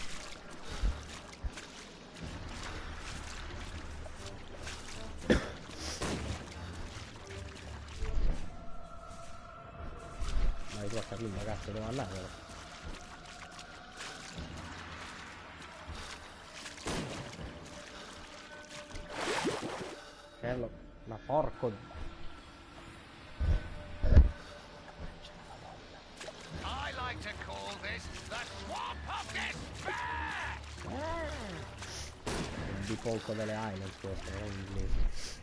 Vai tu a capire ragazzo dove andare però. Sherlock, ma porco. I like to call this the swamp of despair! Il bifolco delle Highlands questo, non in inglese.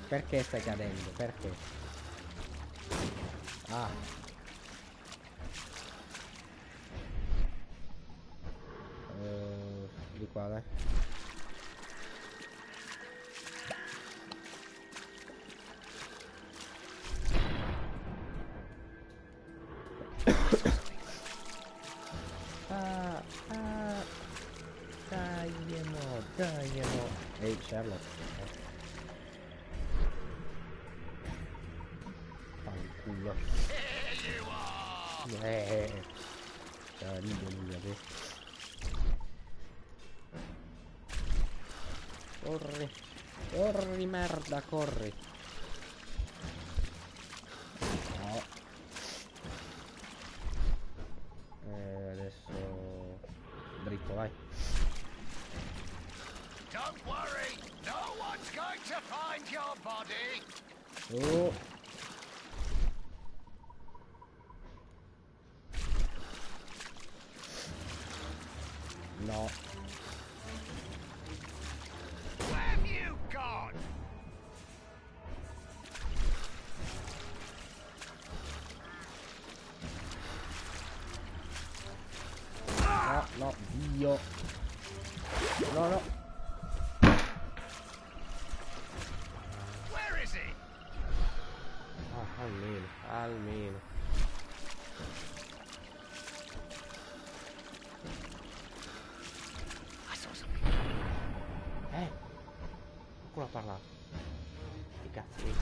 Perché stai cadendo? Perché? Ah. Di qua, dai. Dai, no. Ehi, Sherlock. Fanculo. Ride lui adesso. Corri. Corri, merda, corri. No. Adesso... dritto, vai. Don't worry, no one's going to find your body. Oh. No. Where have you gone? No, no, Dio. No, no. Where is he? Ah, almeno, almeno. Qualcuno ha parlato. Che cazzo di...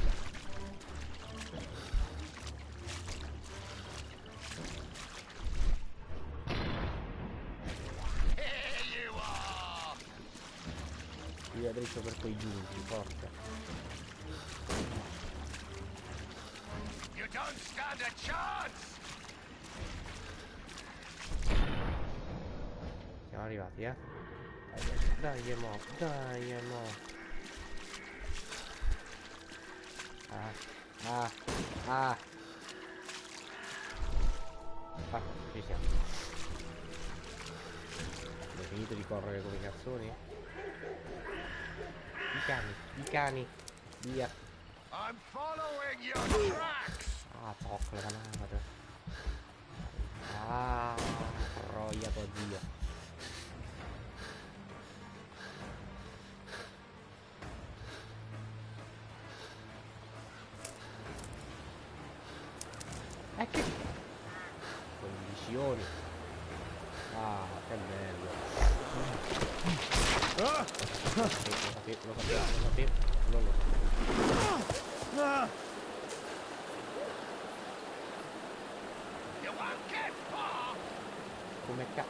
dritto per quei giunchi, porca. You don't stand a chance! Siamo arrivati, eh? Dai, mo, dai, mo. Ah, ci siamo. Hai finito di correre come i cazzoni? I cani, via. I'm following your tracks! Ah, zoccola, canale. Ah, troia tua zia. Che condivisioni. Ah, che bello. Lo sapevo. Non lo sapevo. You won't get far! Come cazzo?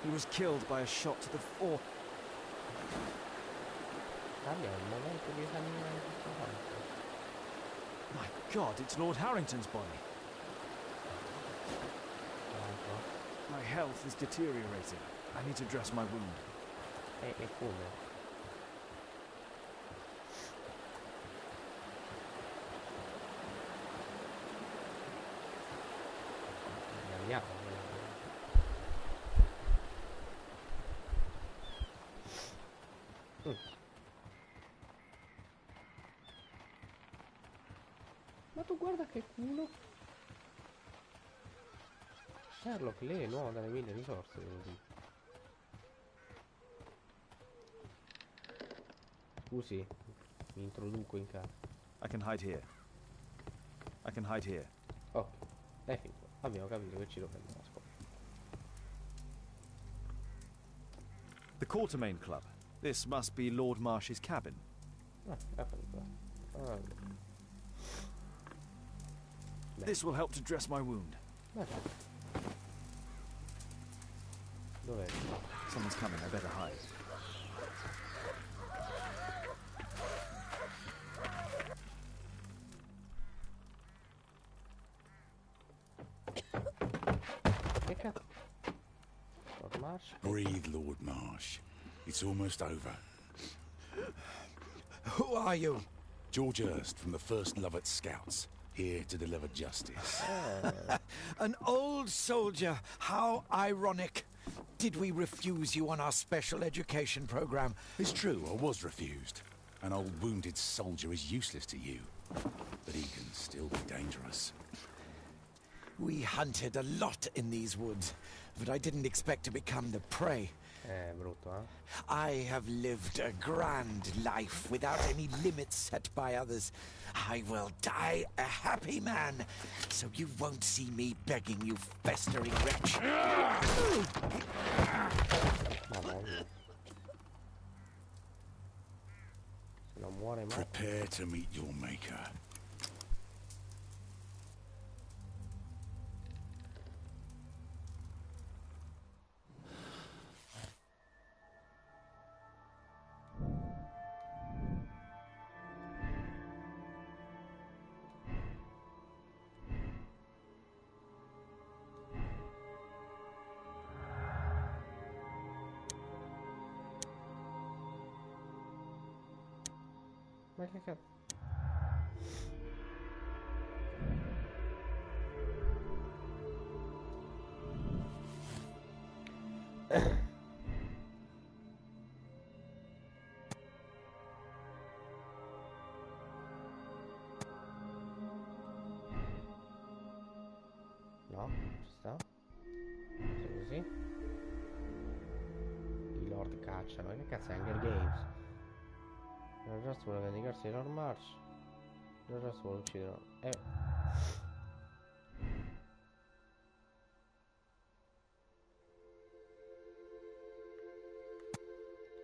He was killed by a shot to the fore. Cambia il momento di esaminare questo fatto. My God, it's Lord Harrington's body. My health is deteriorating. I need to dress my wound. E come? Andiamo. Ma tu guarda che culo. Sherlock, lei è nuovo dalle 1000 risorse, devo dire. Scusi, mi introduco in casa. I can hide here. I can hide here. Ok, è finito. Abbiamo capito che ci dobbiamo nascondere. The Quartermain Club. This must be Lord Marsh's cabin. Eccolo qua. This will help to dress my wound. Dov'è? Someone's coming, I better hide. Che cazzo? Lord Marsh? Breathe, Lord Marsh. It's almost over. Who are you? George Hurst from the First Lovett Scouts, here to deliver justice. An old soldier. How ironic. Did we refuse you on our special education program? It's true, I was refused. An old wounded soldier is useless to you, but he can still be dangerous. We hunted a lot in these woods, but I didn't expect to become the prey. Brutto, eh? I have lived a grand life without any limits set by others. I will die a happy man, so you won't see me begging, you festering wretch. Madonna. Se non muore mai. Prepare to meet your maker. Ma che cazzo? No, ci sta. Se così. I Lord cacciano. Che cazzo è Hunger Games? Il resto vuole vendicarsi di Lord Marsh. Il resto vuole uccidere.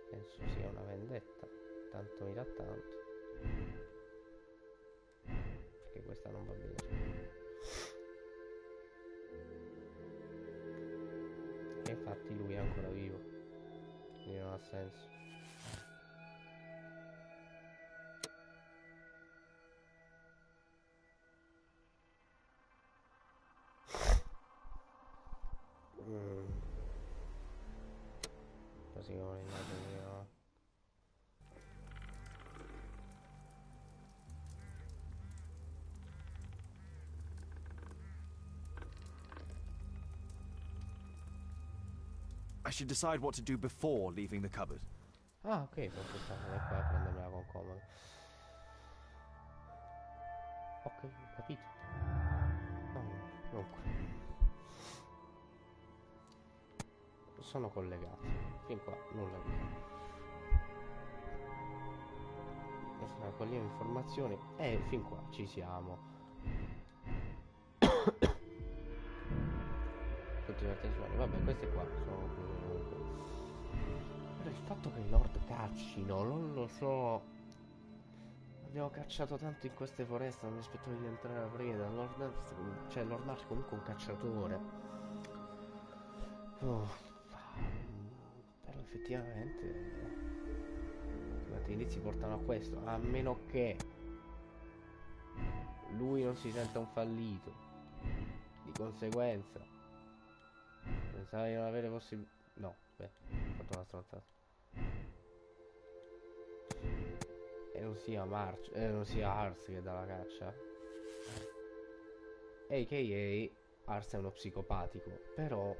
Penso sia una vendetta. Tanto mi dà tanto. Perché questa non va bene. E infatti lui è ancora vivo. quindi non ha senso. Così come immagino. I should decide what to do before leaving the cupboard. Ah, ok, posso stare qua e prendermela con comodo. Ok, ho capito. Comunque. Sono collegati. Fin qua, nulla di. Raccogliamo informazioni e fin qua ci siamo. Vabbè, queste qua sono comunque. Però il fatto che Lord caccino, non lo so. Abbiamo cacciato tanto in queste foreste, non mi aspettavo di entrare a preda. Lord Marsh è comunque un cacciatore. Però effettivamente gli indizi portano a questo, a meno che lui non si senta un fallito. Di conseguenza pensava di non avere possibilità. No, beh, ho fatto una stronzata. E non sia March, non sia Ars che dà la caccia. A.k.a. Ars è uno psicopatico. Però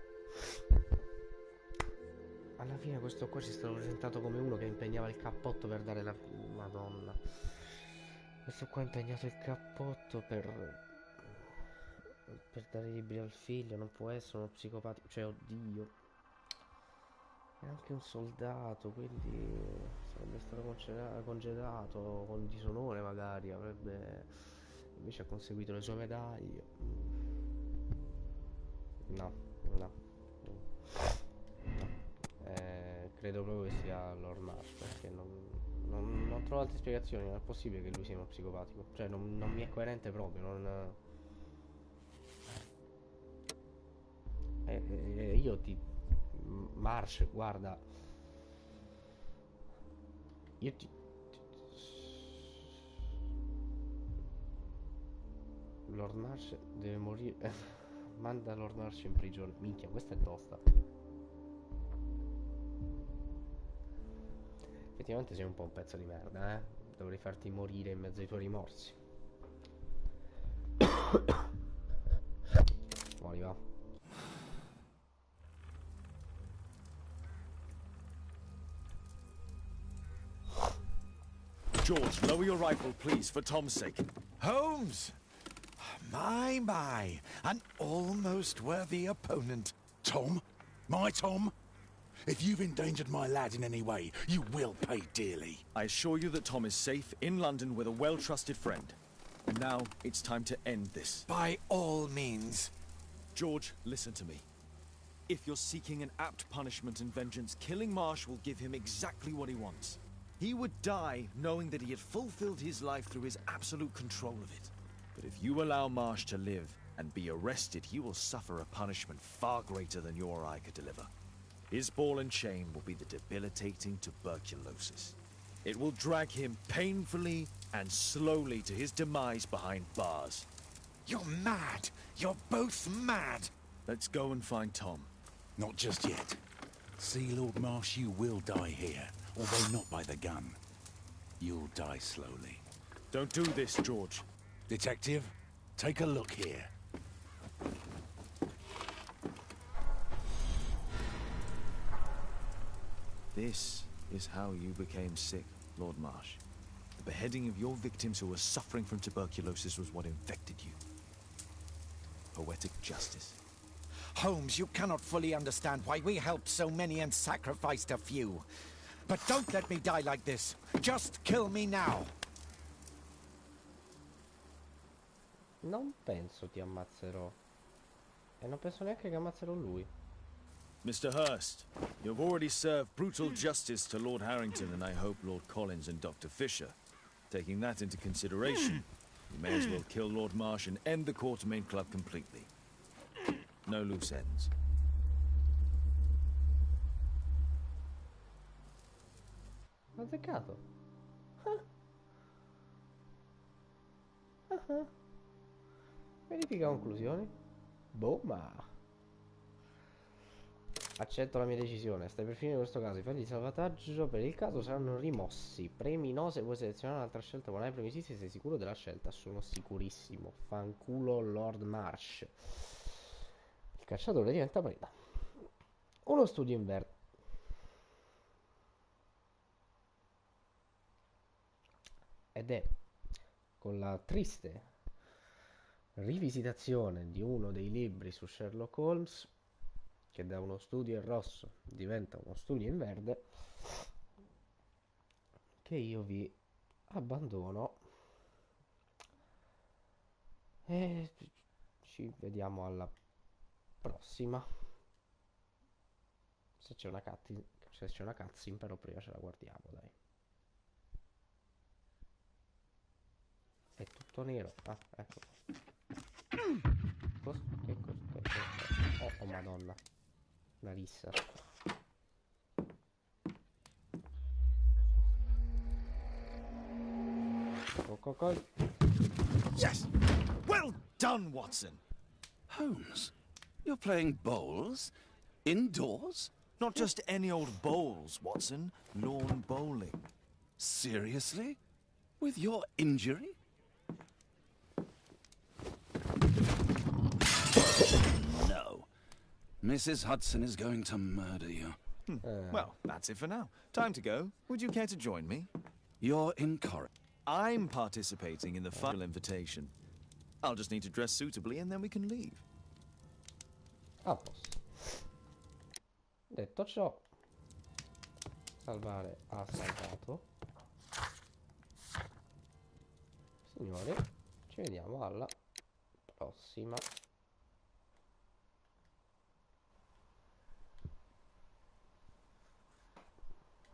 alla fine questo qua ci è stato presentato come uno che impegnava il cappotto per dare la... Madonna. Questo qua ha impegnato il cappotto per dare i libri al figlio. Non può essere uno psicopatico. Cioè, oddio. È anche un soldato, quindi sarebbe stato congedato con disonore magari. Avrebbe... Invece ha conseguito le sue medaglie. No. Credo proprio che sia Lord Marsh, perché non trovo altre spiegazioni. Non è possibile che lui sia uno psicopatico. Cioè non mi è coerente proprio. Io ti... Marsh, guarda, io ti... Lord Marsh deve morire. Manda Lord Marsh in prigione. Minchia, questa è tosta. Effettivamente sei un po' un pezzo di merda, eh? Dovrei farti morire in mezzo ai tuoi rimorsi. Muori, va. George, lower your rifle, please, for Tom's sake. Holmes! My, an almost worthy opponent. Tom? My Tom? If you've endangered my lad in any way, you will pay dearly. I assure you that Tom is safe in London with a well-trusted friend. And now it's time to end this. By all means. George, listen to me. If you're seeking an apt punishment and vengeance, killing Marsh will give him exactly what he wants. He would die knowing that he had fulfilled his life through his absolute control of it. But if you allow Marsh to live and be arrested, he will suffer a punishment far greater than your eye could deliver. His ball and chain will be the debilitating tuberculosis. It will drag him painfully and slowly to his demise behind bars. You're mad! You're both mad! Let's go and find Tom. Not just yet. See, Lord Marsh, you will die here, although not by the gun. You'll die slowly. Don't do this, George. Detective, take a look here. This is how you became sick, Lord Marsh. The beheading of your victims who were suffering from tuberculosis was what infected you. Poetic justice. Holmes, you cannot fully understand why we helped so many and sacrificed a few. But don't let me die like this. Just kill me now. Non penso ti ammazzerò. E non penso neanche che ammazzerò lui. Mr. Hurst, you have already served brutal justice to Lord Harrington and I hope Lord Collins and Dr. Fisher. Taking that into consideration, you may as well kill Lord Marsh and end the Quartermain Club completely. No loose ends. Azzeccato. Verifica conclusioni. Bomba. Accetto la mia decisione. Stai per finire questo caso. I file di salvataggio per il caso saranno rimossi. Premi no se vuoi selezionare un'altra scelta. Non hai premessi se sei sicuro della scelta. Sono sicurissimo. Fanculo Lord Marsh. Il cacciatore diventa preda. Uno studio in verde. Ed è con la triste rivisitazione di uno dei libri su Sherlock Holmes che da uno studio in rosso diventa uno studio in verde che io vi abbandono e ci vediamo alla prossima. Se c'è una cutscene però prima ce la guardiamo, dai. È tutto nero. Ah, ecco. Che cosa? Oh madonna. Una rissa. Yes! Well done, Watson! Holmes, you're playing bowls? Indoors? Not just any old bowls, Watson. Lawn bowling. Seriously? With your injury? No. Mrs. Hudson is going to murder you. Well, that's it for now. Time to go. Would you care to join me? You're in Cor... I'm participating in the final invitation. I'll just need to dress suitably and then we can leave. A posto. Detto ciò, salvare ha salvato. Signori, ci vediamo alla prossima.